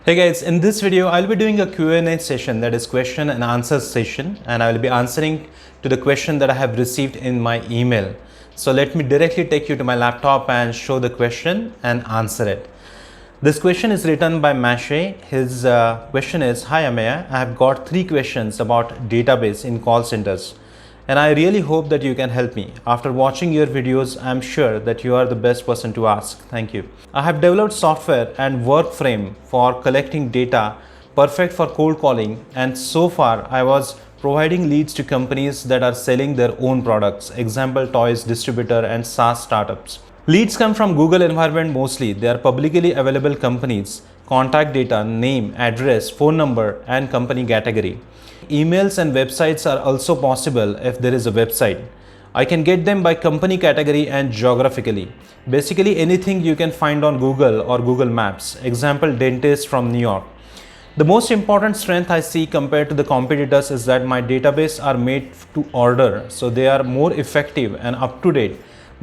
Hey guys, in this video I'll be doing a Q&A session, that is question and answer session, and I will be answering to the question that I have received in my email. So let me directly take you to my laptop and show the question and answer it. This question is written by Maciej. His question is, "Hi Ameya, I have got 3 questions about database in call centers, and I really hope that you can help me. After watching your videos, I'm sure that you are the best person to ask. Thank you. I have developed software and workframe for collecting data perfect for cold calling, and so far I was providing leads to companies that are selling their own products, example toys distributor and SaaS startups. Leads come from Google environment mostly. They are publicly available companies, contact data, name, address, phone number, and company category. Emails and websites are also possible if there is a website. I can get them by company category and geographically. Basically anything you can find on Google or Google Maps. Example, dentist from New York. The most important strength I see compared to the competitors is that my database are made to order, so they are more effective and up to date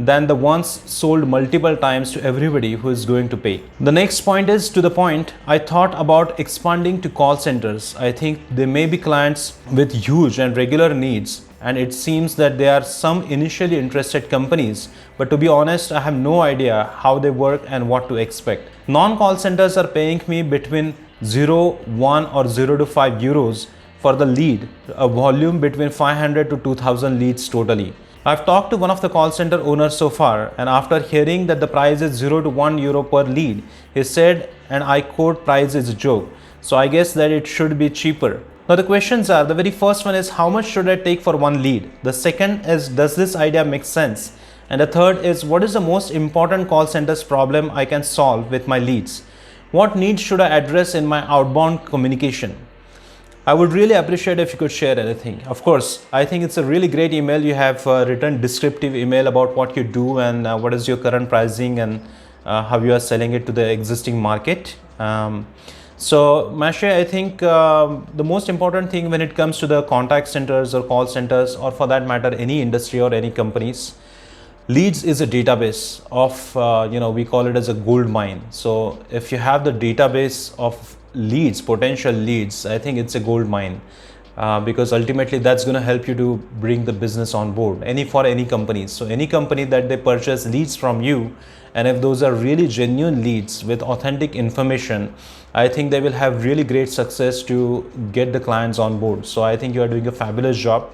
than the ones sold multiple times to everybody who is going to pay. The next point is to the point. I thought about expanding to call centers. I think there may be clients with huge and regular needs, and it seems that there are some initially interested companies, but to be honest, I have no idea how they work and what to expect. Non-call centers are paying me between 0, 1 or 0 to 5 euros for the lead, a volume between 500 to 2000 leads totally. I've talked to one of the call center owners so far, and after hearing that the price is 0 to 1 euro per lead, he said, and I quote, "Price is a joke." So I guess that it should be cheaper. Now the questions are, the very first one is, how much should I take for one lead? The second is, does this idea make sense? And the third is, what is the most important call center's problem I can solve with my leads? What needs should I address in my outbound communication? I would really appreciate if you could share anything. Of course, I think it's a really great email. You have written descriptive email about what you do and what is your current pricing and how you are selling it to the existing market. So Maciej, I think the most important thing when it comes to the contact centers or call centers, or for that matter any industry or any companies, leads is a database of we call it as a gold mine. So if you have the database of leads, potential leads, I think it's a gold mine, because ultimately that's going to help you to bring the business on board for any companies. So any company that they purchase leads from you, and if those are really genuine leads with authentic information, I think they will have really great success to get the clients on board. So I think you are doing a fabulous job.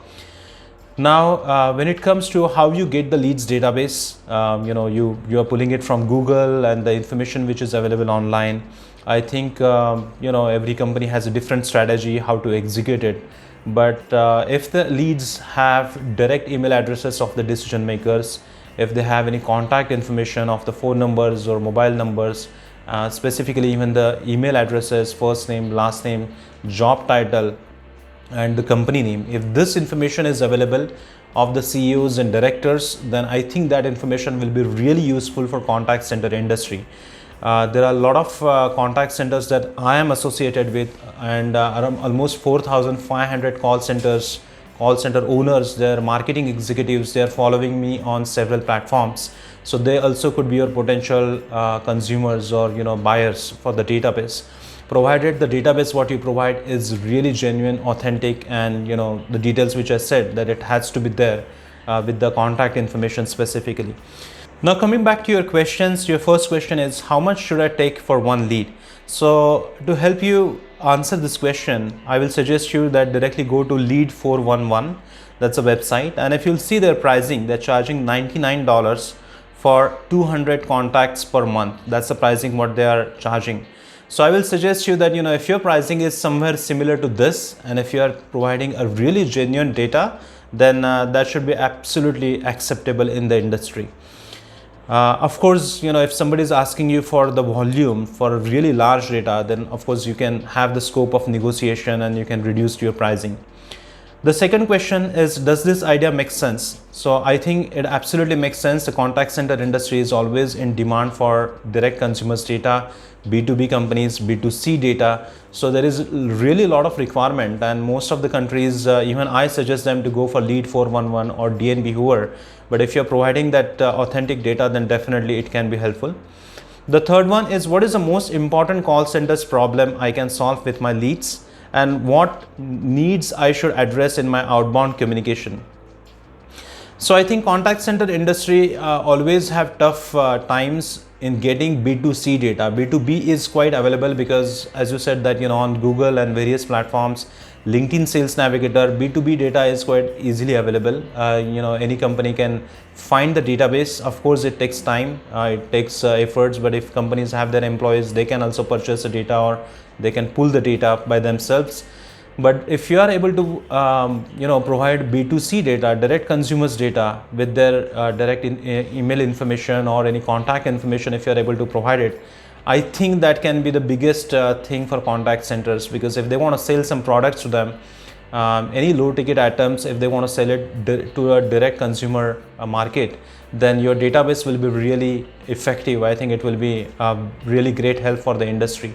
Now, when it comes to how you get the leads database, you are pulling it from Google and the information which is available online. I think every company has a different strategy how to execute it. But if the leads have direct email addresses of the decision makers, if they have any contact information of the phone numbers or mobile numbers, specifically even the email addresses, first name, last name, job title, and the company name, if this information is available of the CEOs and directors, then I think that information will be really useful for contact center industry. There are a lot of contact centers that I am associated with, and around almost 4,500 call center owners, their marketing executives, they are following me on several platforms. So they also could be your potential consumers or buyers for the database, provided the database what you provide is really genuine, authentic, and the details which I said that it has to be there with the contact information specifically. Now coming back to your questions, your first question is, how much should I take for one lead? So to help you answer this question, I will suggest you that directly go to Lead 411. That's a website, and if you'll see their pricing, they're charging $99 for 200 contacts per month. That's the pricing what they are charging. So I will suggest you that if your pricing is somewhere similar to this, and if you are providing a really genuine data, then that should be absolutely acceptable in the industry. Of course, if somebody is asking you for the volume for really large data, then of course you can have the scope of negotiation and you can reduce your pricing. The second question is, does this idea make sense? So I think it absolutely makes sense. The contact center industry is always in demand for direct consumers data, B2B companies, B2C data. So there is really a lot of requirement, and most of the countries, even I suggest them to go for Lead 411 or DNB whoever. But if you're providing that authentic data, then definitely it can be helpful. The third one is, what is the most important call center's problem I can solve with my leads, and what needs I should address in my outbound communication. So I think contact center industry always have tough times in getting B2C data. B2B is quite available because, as you said, that on Google and various platforms, LinkedIn Sales Navigator, B2B data is quite easily available. Any company can find the database. Of course, it takes time, it takes efforts, but if companies have their employees, they can also purchase the data, or they can pull the data by themselves. But if you are able to provide B2C data, direct consumers data, with their direct email information or any contact information, if you are able to provide it, I think that can be the biggest thing for contact centers, because if they want to sell some products to them, any low ticket items, if they want to sell it to a direct consumer market, then your database will be really effective. I think it will be really great help for the industry.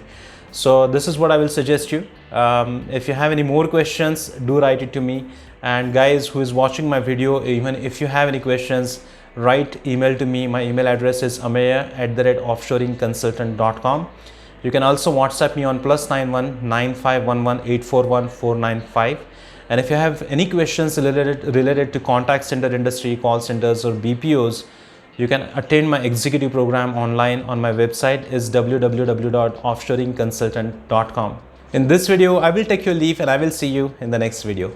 So this is what I will suggest you. If you have any more questions, do write it to me. And guys who is watching my video, even if you have any questions, write email to me. My email address is ameya@offshoringconsultant.com. You can also WhatsApp me on +91 9511 841 495. And if you have any questions related to contact center industry, call centers, or BPOs, you can attend my executive program online on my website is www.offshoringconsultant.com. In this video, I will take your leave, and I will see you in the next video.